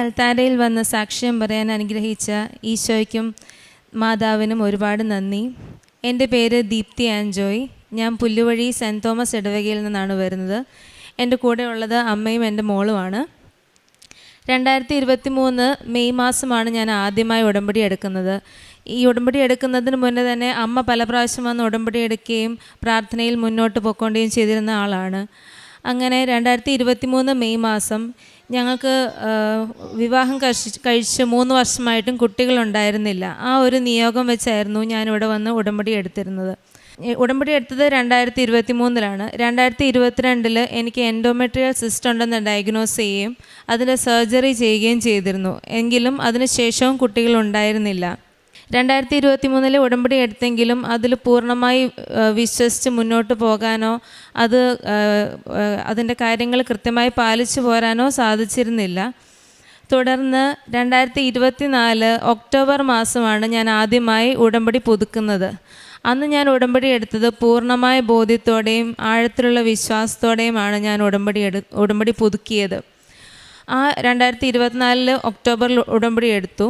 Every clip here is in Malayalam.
അൽത്താരയിൽ വന്ന് സാക്ഷ്യം പറയാൻ അനുഗ്രഹിച്ച ഈശോയ്ക്കും മാതാവിനും ഒരുപാട് നന്ദി. എൻ്റെ പേര് ദീപ്തി ആൻജോയ്. ഞാൻ പുല്ലുവഴി സെൻറ്റ് തോമസ് ഇടവകയിൽ നിന്നാണ് വരുന്നത്. എൻ്റെ കൂടെ ഉള്ളത് അമ്മയും എൻ്റെ മോളുമാണ്. 2023 മെയ് മാസമാണ് ഞാൻ ആദ്യമായി ഉടമ്പടി എടുക്കുന്നത്. ഈ ഉടമ്പടി എടുക്കുന്നതിന് മുന്നേ തന്നെ അമ്മ പല പ്രാവശ്യം വന്ന് ഉടമ്പടി എടുക്കുകയും പ്രാർത്ഥനയിൽ മുന്നോട്ട് പോയിക്കൊണ്ടേയും ചെയ്തിരുന്ന ആളാണ്. അങ്ങനെ 2023 മെയ് മാസം ഞങ്ങൾക്ക് വിവാഹം കഴിച്ച് 3 വർഷമായിട്ടും കുട്ടികളുണ്ടായിരുന്നില്ല. ആ ഒരു നിയോഗം വെച്ചായിരുന്നു ഞാനിവിടെ വന്ന് ഉടമ്പടി എടുത്തിരുന്നത്. ഉടമ്പടി എടുത്തത് 2023 2022 എനിക്ക് എൻഡോമെട്രിയൽ സിസ്റ്റ് ഉണ്ടെന്ന് ഡയഗ്നോസ് ചെയ്യുകയും അതിൻ്റെ സർജറി ചെയ്യുകയും ചെയ്തിരുന്നു. എങ്കിലും അതിനുശേഷവും കുട്ടികളുണ്ടായിരുന്നില്ല. 2023 ഉടമ്പടി എടുത്തെങ്കിലും അതിൽ പൂർണ്ണമായി വിശ്വസിച്ച് മുന്നോട്ട് പോകാനോ അതിൻ്റെ കാര്യങ്ങൾ കൃത്യമായി പാലിച്ചു പോരാനോ സാധിച്ചിരുന്നില്ല. തുടർന്ന് 2024 ഒക്ടോബർ മാസമാണ് ഞാൻ ആദ്യമായി ഉടമ്പടി പുതുക്കുന്നത്. അന്ന് ഞാൻ ഉടമ്പടി എടുത്തത് പൂർണ്ണമായ ബോധ്യത്തോടെയും ആഴത്തിലുള്ള വിശ്വാസത്തോടെയുമാണ് ഞാൻ ഉടമ്പടി പുതുക്കിയത്. ആ 2024 ഒക്ടോബറിൽ ഉടമ്പടി എടുത്തു.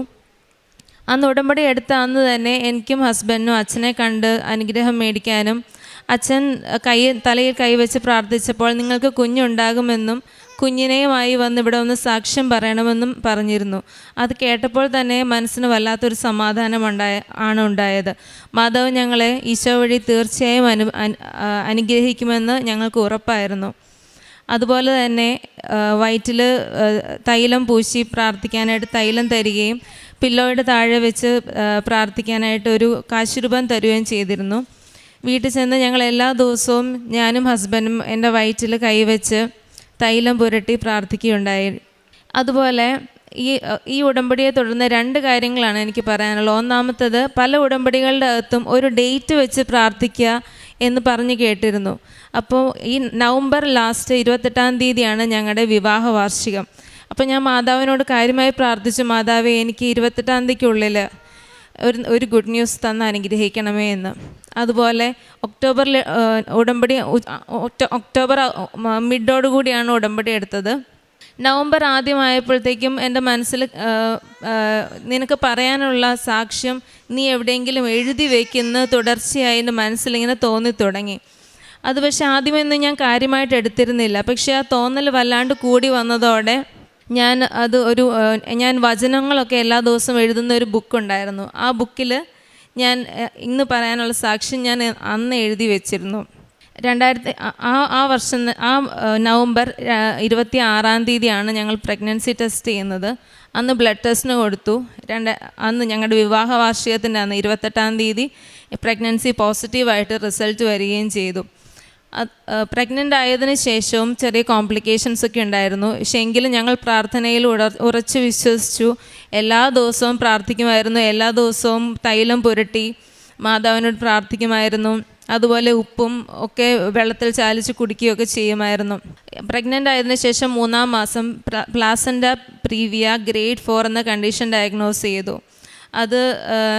അന്ന് ഉടമ്പടി എടുത്ത അന്ന് തന്നെ എനിക്കും ഹസ്ബൻഡിനും അച്ഛനെ കണ്ട് അനുഗ്രഹം മേടിക്കാനും അച്ഛൻ തലയിൽ കൈവച്ച് പ്രാർത്ഥിച്ചപ്പോൾ നിങ്ങൾക്ക് കുഞ്ഞുണ്ടാകുമെന്നും കുഞ്ഞിനെയുമായി വന്ന് ഇവിടെ ഒന്ന് സാക്ഷ്യം പറയണമെന്നും പറഞ്ഞിരുന്നു. അത് കേട്ടപ്പോൾ തന്നെ മനസ്സിന് വല്ലാത്തൊരു സമാധാനം ഉണ്ടായത്. മാതാവ് ഞങ്ങളെ ഈശോ വഴി തീർച്ചയായും അനുഗ്രഹിക്കുമെന്ന് ഞങ്ങൾക്ക് ഉറപ്പായിരുന്നു. അതുപോലെ തന്നെ വയറ്റിൽ തൈലം പൂശി പ്രാർത്ഥിക്കാനായിട്ട് തൈലം തരികയും പില്ലോയുടെ താഴെ വെച്ച് പ്രാർത്ഥിക്കാനായിട്ട് ഒരു കാശുരൂപം തരുകയും ചെയ്തിരുന്നു. വീട്ടിൽ ചെന്ന് ഞങ്ങൾ എല്ലാ ദിവസവും ഞാനും ഹസ്ബൻഡും എൻ്റെ വയറ്റിൽ കൈവച്ച് തൈലം പുരട്ടി പ്രാർത്ഥിക്കുകയുണ്ടായി. അതുപോലെ ഈ ഉടമ്പടിയെ തുടർന്ന് 2 കാര്യങ്ങളാണ് എനിക്ക് പറയാനുള്ളത്. ഒന്നാമത്തേത്, പല ഉടമ്പടികളുടെ അകത്തും ഒരു ഡേറ്റ് വെച്ച് പ്രാർത്ഥിക്കുക എന്ന് പറഞ്ഞ് കേട്ടിരുന്നു. അപ്പോൾ ഈ നവംബർ ലാസ്റ്റ് 28-ാം തീയതിയാണ് ഞങ്ങളുടെ വിവാഹ വാർഷികം. അപ്പോൾ ഞാൻ മാതാവിനോട് കാര്യമായി പ്രാർത്ഥിച്ചു, മാതാവേ എനിക്ക് 28-ാം തീയതിക്കുള്ളിൽ ഒരു ഗുഡ് ന്യൂസ് തന്ന് അനുഗ്രഹിക്കണമേ എന്ന്. അതുപോലെ ഒക്ടോബറിൽ ഒക്ടോബർ മിഡോടുകൂടിയാണ് ഉടമ്പടി എടുത്തത്. നവംബർ ആദ്യമായപ്പോഴത്തേക്കും എൻ്റെ മനസ്സിൽ നിനക്ക് പറയാനുള്ള സാക്ഷ്യം നീ എവിടെയെങ്കിലും എഴുതി വയ്ക്കുന്ന തുടർച്ചയായി എൻ്റെ മനസ്സിലിങ്ങനെ തോന്നി തുടങ്ങി. അത് പക്ഷേ ആദ്യമൊന്നും ഞാൻ കാര്യമായിട്ട് എടുത്തിരുന്നില്ല. പക്ഷേ ആ തോന്നൽ വല്ലാണ്ട് കൂടി വന്നതോടെ ഞാൻ വചനങ്ങളൊക്കെ എല്ലാ ദിവസവും എഴുതുന്ന ഒരു ബുക്കുണ്ടായിരുന്നു. ആ ബുക്കിൽ ഞാൻ ഇന്ന് പറയാനുള്ള സാക്ഷ്യം ഞാൻ അന്ന് എഴുതി വെച്ചിരുന്നു. ആ വർഷം നവംബർ 26-ാം തീയതിയാണ് ഞങ്ങൾ പ്രഗ്നൻസി ടെസ്റ്റ് ചെയ്യുന്നത്. അന്ന് ബ്ലഡ് ടെസ്റ്റിന് കൊടുത്തു. അന്ന് ഞങ്ങളുടെ വിവാഹ വാർഷികത്തിൻ്റെ അന്ന് 28-ാം തീയതി പ്രഗ്നൻസി പോസിറ്റീവായിട്ട് റിസൾട്ട് വരികയും ചെയ്തു. പ്രഗ്നൻ്റ് ആയതിനു ശേഷവും ചെറിയ കോംപ്ലിക്കേഷൻസ് ഒക്കെ ഉണ്ടായിരുന്നു. പക്ഷേ എങ്കിലും ഞങ്ങൾ പ്രാർത്ഥനയിൽ ഉറച്ചു വിശ്വസിച്ചു. എല്ലാ ദിവസവും പ്രാർത്ഥിക്കുമായിരുന്നു. എല്ലാ ദിവസവും തൈലം പുരട്ടി മാതാവിനോട് പ്രാർത്ഥിക്കുമായിരുന്നു. അതുപോലെ ഉപ്പും ഒക്കെ വെള്ളത്തിൽ ചാലിച്ച് കുടിക്കുകയൊക്കെ ചെയ്യുമായിരുന്നു. പ്രഗ്നൻ്റ് ആയതിനു ശേഷം 3-ാം മാസം പ്ലാസൻ്റ പ്രീവിയ ഗ്രേഡ് 4 എന്ന കണ്ടീഷൻ ഡയഗ്നോസ് ചെയ്തു. അത്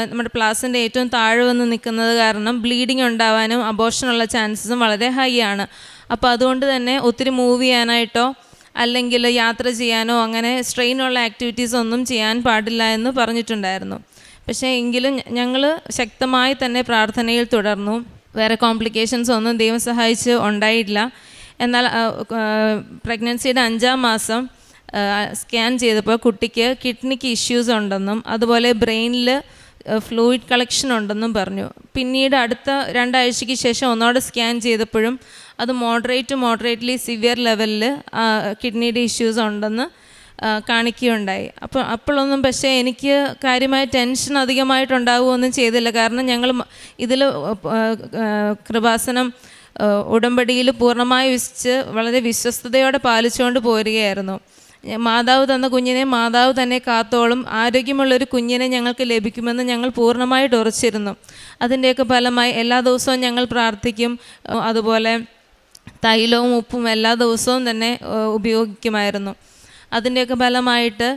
നമ്മുടെ പ്ലാസൻ്റ ഏറ്റവും താഴെ വന്ന് നിൽക്കുന്നത് കാരണം ബ്ലീഡിങ് ഉണ്ടാവാനും അബോർഷനുള്ള ചാൻസസും വളരെ ഹൈ ആണ്. അപ്പോൾ അതുകൊണ്ട് തന്നെ ഒത്തിരി മൂവ് ചെയ്യാനായിട്ടോ അല്ലെങ്കിൽ യാത്ര ചെയ്യാനോ അങ്ങനെ സ്ട്രെയിനുള്ള ആക്ടിവിറ്റീസ് ഒന്നും ചെയ്യാൻ പാടില്ല എന്ന് പറഞ്ഞിട്ടുണ്ടായിരുന്നു. പക്ഷേ എങ്കിലും ഞങ്ങൾ ശക്തമായി തന്നെ പ്രാർത്ഥനയിൽ തുടർന്നു. വേറെ കോംപ്ലിക്കേഷൻസ് ഒന്നും ദൈവം സഹായിച്ച് ഉണ്ടായിട്ടില്ല. എന്നാൽ പ്രഗ്നൻസിയുടെ 5-ാം മാസം സ്കാൻ ചെയ്തപ്പോൾ കുട്ടിക്ക് കിഡ്നിക്ക് ഇഷ്യൂസ് ഉണ്ടെന്നും അതുപോലെ ബ്രെയിനിൽ ഫ്ലൂയിഡ് കളക്ഷൻ ഉണ്ടെന്നും പറഞ്ഞു. പിന്നീട് അടുത്ത 2 ആഴ്ചയ്ക്ക് ശേഷം ഒന്നോടെ സ്കാൻ ചെയ്തപ്പോഴും അത് മോഡറേറ്റ്ലി സിവിയർ ലെവലിൽ കിഡ്നിയുടെ ഇഷ്യൂസ് ഉണ്ടെന്ന് കാണിക്കുകയുണ്ടായി. അപ്പോഴൊന്നും പക്ഷേ എനിക്ക് കാര്യമായ ടെൻഷൻ അധികമായിട്ടുണ്ടാവുകയൊന്നും ചെയ്തില്ല. കാരണം ഞങ്ങൾ ഇതിൽ കൃപാസനം ഉടമ്പടിയിൽ പൂർണ്ണമായി വളരെ വിശ്വസ്തയോടെ പാലിച്ചുകൊണ്ട് പോരുകയായിരുന്നു. മാതാവ് തന്ന കുഞ്ഞിനെ മാതാവ് തന്നെ കാത്തോളും, ആരോഗ്യമുള്ളൊരു കുഞ്ഞിനെ ഞങ്ങൾക്ക് ലഭിക്കുമെന്ന് ഞങ്ങൾ പൂർണ്ണമായിട്ട് ഉറച്ചിരുന്നു. അതിൻ്റെയൊക്കെ ഫലമായി എല്ലാ ദിവസവും ഞങ്ങൾ പ്രാർത്ഥിക്കും. അതുപോലെ തൈലവും ഉപ്പും എല്ലാ ദിവസവും തന്നെ ഉപയോഗിക്കുമായിരുന്നു. അതിൻ്റെയൊക്കെ ഫലമായിട്ട്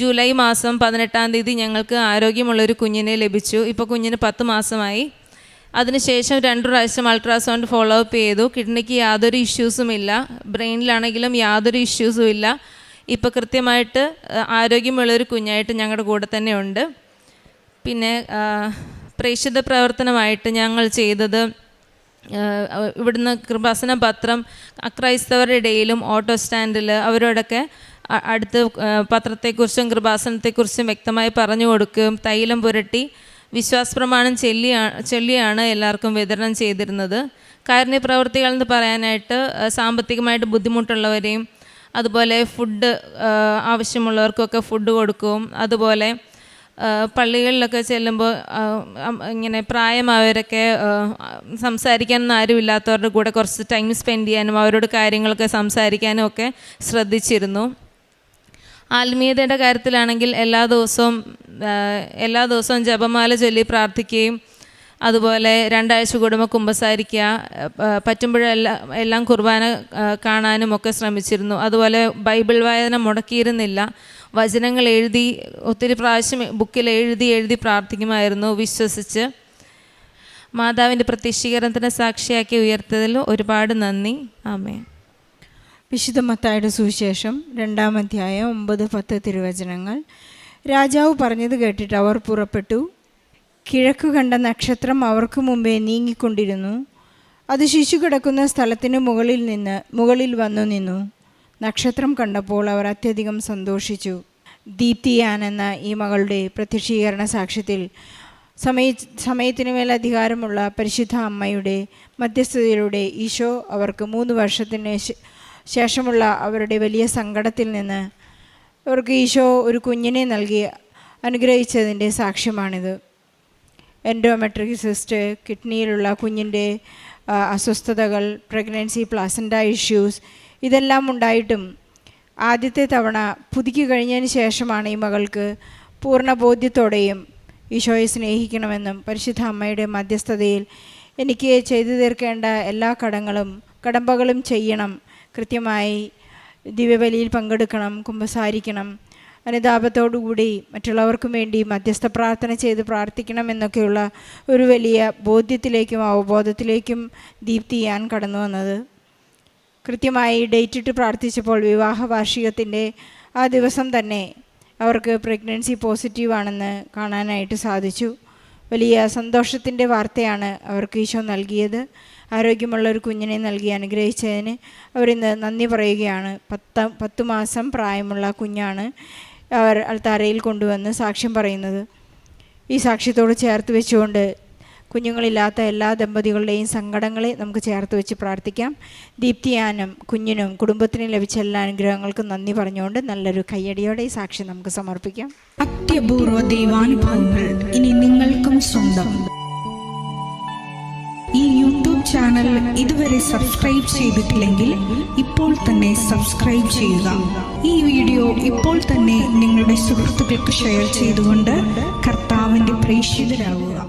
ജൂലൈ മാസം 18-ാം തീയതി ഞങ്ങൾക്ക് ആരോഗ്യമുള്ളൊരു കുഞ്ഞിനെ ലഭിച്ചു. ഇപ്പോൾ കുഞ്ഞിന് 10 മാസമായി. അതിനുശേഷം 2 പ്രാവശ്യം അൾട്രാസൗണ്ട് ഫോളോ അപ്പ് ചെയ്തു. കിഡ്നിക്ക് യാതൊരു ഇഷ്യൂസും ഇല്ല, ബ്രെയിനിലാണെങ്കിലും യാതൊരു ഇഷ്യൂസും ഇല്ല. ഇപ്പോൾ കൃത്യമായിട്ട് ആരോഗ്യമുള്ളൊരു കുഞ്ഞായിട്ട് ഞങ്ങളുടെ കൂടെ തന്നെ ഉണ്ട്. പിന്നെ പ്രേക്ഷിത പ്രവർത്തനമായിട്ട് ഞങ്ങൾ ചെയ്തത്, ഇവിടുന്ന് കൃപാസന പത്രം അക്രൈസ്തവരുടെ ഇടയിലും ഓട്ടോ സ്റ്റാൻഡിൽ അവരോടൊക്കെ അടുത്ത് പത്രത്തെക്കുറിച്ചും കൃപാസനത്തെക്കുറിച്ചും വ്യക്തമായി പറഞ്ഞു കൊടുക്കുകയും തൈലം പുരട്ടി വിശ്വാസപ്രമാണം ചൊല്ലിയാണ് എല്ലാവർക്കും വിതരണം ചെയ്തിരുന്നത്. കാരുണ്യ പ്രവൃത്തികൾ എന്ന് പറയാനായിട്ട് സാമ്പത്തികമായിട്ട് ബുദ്ധിമുട്ടുള്ളവരെയും അതുപോലെ ഫുഡ് ആവശ്യമുള്ളവർക്കൊക്കെ ഫുഡ് കൊടുക്കും. അതുപോലെ പള്ളികളിലൊക്കെ ചെല്ലുമ്പോൾ ഇങ്ങനെ പ്രായമായവരൊക്കെ സംസാരിക്കാനൊന്നും ആരുമില്ലാത്തവരുടെ കൂടെ കുറച്ച് ടൈം സ്പെൻഡ് ചെയ്യാനും അവരോട് കാര്യങ്ങളൊക്കെ സംസാരിക്കാനും ഒക്കെ ശ്രദ്ധിച്ചിരുന്നു. ആത്മീയതയുടെ കാര്യത്തിലാണെങ്കിൽ എല്ലാ ദിവസവും ജപമാല ചൊല്ലി പ്രാർത്ഥിക്കുകയും അതുപോലെ 2 ആഴ്ച കൂടുമ്പോൾ കുമ്പസാരിക്കുക, പറ്റുമ്പോഴെല്ലാം കുർബാന കാണാനും ഒക്കെ ശ്രമിച്ചിരുന്നു. അതുപോലെ ബൈബിൾ വായന മുടക്കിയിരുന്നില്ല. വചനങ്ങൾ ഒത്തിരി പ്രാവശ്യം ബുക്കിൽ എഴുതി പ്രാർത്ഥിക്കുമായിരുന്നു. വിശ്വസിച്ച് മാതാവിൻ്റെ പ്രത്യക്ഷീകരണത്തിന് സാക്ഷിയാക്കി ഉയർത്തതിൽ ഒരുപാട് നന്ദി. ആമേൻ. വിശുദ്ധ മത്തായിയുടെ സുവിശേഷം 2-ാം അധ്യായം 9-10 തിരുവചനങ്ങൾ. രാജാവ് പറഞ്ഞത് കേട്ടിട്ട് അവർ പുറപ്പെട്ടു. കിഴക്ക് കണ്ട നക്ഷത്രം അവർക്ക് മുമ്പേ നീങ്ങിക്കൊണ്ടിരുന്നു. അത് ശിശു കിടക്കുന്ന സ്ഥലത്തിന് മുകളിൽ വന്നു നിന്നു. നക്ഷത്രം കണ്ടപ്പോൾ അവർ അത്യധികം സന്തോഷിച്ചു. ദീപ്തിയാൻ എന്ന ഈ മകളുടെ പ്രത്യക്ഷീകരണ സാക്ഷ്യത്തിൽ സമയത്തിന് മേൽ അധികാരമുള്ള പരിശുദ്ധ അമ്മയുടെ മധ്യസ്ഥതയിലൂടെ ഈശോ അവർക്ക് 3 വർഷത്തിന് ശേഷമുള്ള അവരുടെ വലിയ സങ്കടത്തിൽ നിന്ന് അവർക്ക് ഈശോ ഒരു കുഞ്ഞിനെ നൽകി അനുഗ്രഹിച്ചതിൻ്റെ സാക്ഷ്യമാണിത്. എൻഡോമെട്രിക് സിസ്റ്റ്, കിഡ്നിയിലുള്ള കുഞ്ഞിൻ്റെ അസ്വസ്ഥതകൾ, പ്രഗ്നൻസി, പ്ലാസൻ്റ ഇഷ്യൂസ് ഇതെല്ലാം ഉണ്ടായിട്ടും ആദ്യത്തെ തവണ പുതുക്കി കഴിഞ്ഞതിന് ശേഷമാണ് ഈ മകൾക്ക് പൂർണ്ണ ബോധ്യത്തോടെയും ഈശോയെ സ്നേഹിക്കണമെന്നും പരിശുദ്ധ അമ്മയുടെ മധ്യസ്ഥതയിൽ എനിക്ക് ചെയ്തു തീർക്കേണ്ട എല്ലാ കടമ്പകളും ചെയ്യണം, കൃത്യമായി ദിവ്യബലിയിൽ പങ്കെടുക്കണം, കുമ്പസാരിക്കണം, അനുതാപത്തോടുകൂടി മറ്റുള്ളവർക്കും വേണ്ടി മധ്യസ്ഥ പ്രാർത്ഥന ചെയ്ത് പ്രാർത്ഥിക്കണം എന്നൊക്കെയുള്ള ഒരു വലിയ ബോധ്യത്തിലേക്കും അവബോധത്തിലേക്കും ദീപ്തിയാൻ കടന്നു വന്നത്. കൃത്യമായി ഡേറ്റിട്ട് പ്രാർത്ഥിച്ചപ്പോൾ വിവാഹ വാർഷികത്തിൻ്റെ ആ ദിവസം തന്നെ അവർക്ക് പ്രഗ്നൻസി പോസിറ്റീവാണെന്ന് കാണാനായിട്ട് സാധിച്ചു. വലിയ സന്തോഷത്തിൻ്റെ വാർത്തയാണ് അവർക്ക് ഈശോ നൽകിയത്. ആരോഗ്യമുള്ളൊരു കുഞ്ഞിനെ നൽകി അനുഗ്രഹിച്ചതിന് അവരിന്ന് നന്ദി പറയുകയാണ്. 10 മാസം പ്രായമുള്ള കുഞ്ഞാണ് അവർ അൾത്താരയിൽ കൊണ്ടുവന്ന് സാക്ഷ്യം പറയുന്നത്. ഈ സാക്ഷ്യത്തോട് ചേർത്ത് വെച്ചുകൊണ്ട് കുഞ്ഞുങ്ങളില്ലാത്ത എല്ലാ ദമ്പതികളുടെയും സങ്കടങ്ങളെ നമുക്ക് ചേർത്ത് വെച്ച് പ്രാർത്ഥിക്കാം. ദീപ്തിയാനും കുഞ്ഞിനും കുടുംബത്തിനും ലഭിച്ച എല്ലാ അനുഗ്രഹങ്ങൾക്കും നന്ദി പറഞ്ഞുകൊണ്ട് നല്ലൊരു കയ്യടിയോടെ ഈ സാക്ഷ്യം നമുക്ക് സമർപ്പിക്കാം. അത്യപൂർവ ദൈവാനുഭവങ്ങൾ ഇനി നിങ്ങൾക്കും സ്വന്തം. ഈ യൂട്യൂബ് ചാനൽ ഇതുവരെ സബ്സ്ക്രൈബ് ചെയ്തിട്ടില്ലെങ്കിൽ ഇപ്പോൾ തന്നെ സബ്സ്ക്രൈബ് ചെയ്യുക. ഈ വീഡിയോ ഇപ്പോൾ തന്നെ നിങ്ങളുടെ സുഹൃത്തുക്കൾക്ക് ഷെയർ ചെയ്തുകൊണ്ട് കർത്താവിൻ്റെ പ്രേക്ഷിതരാകുക.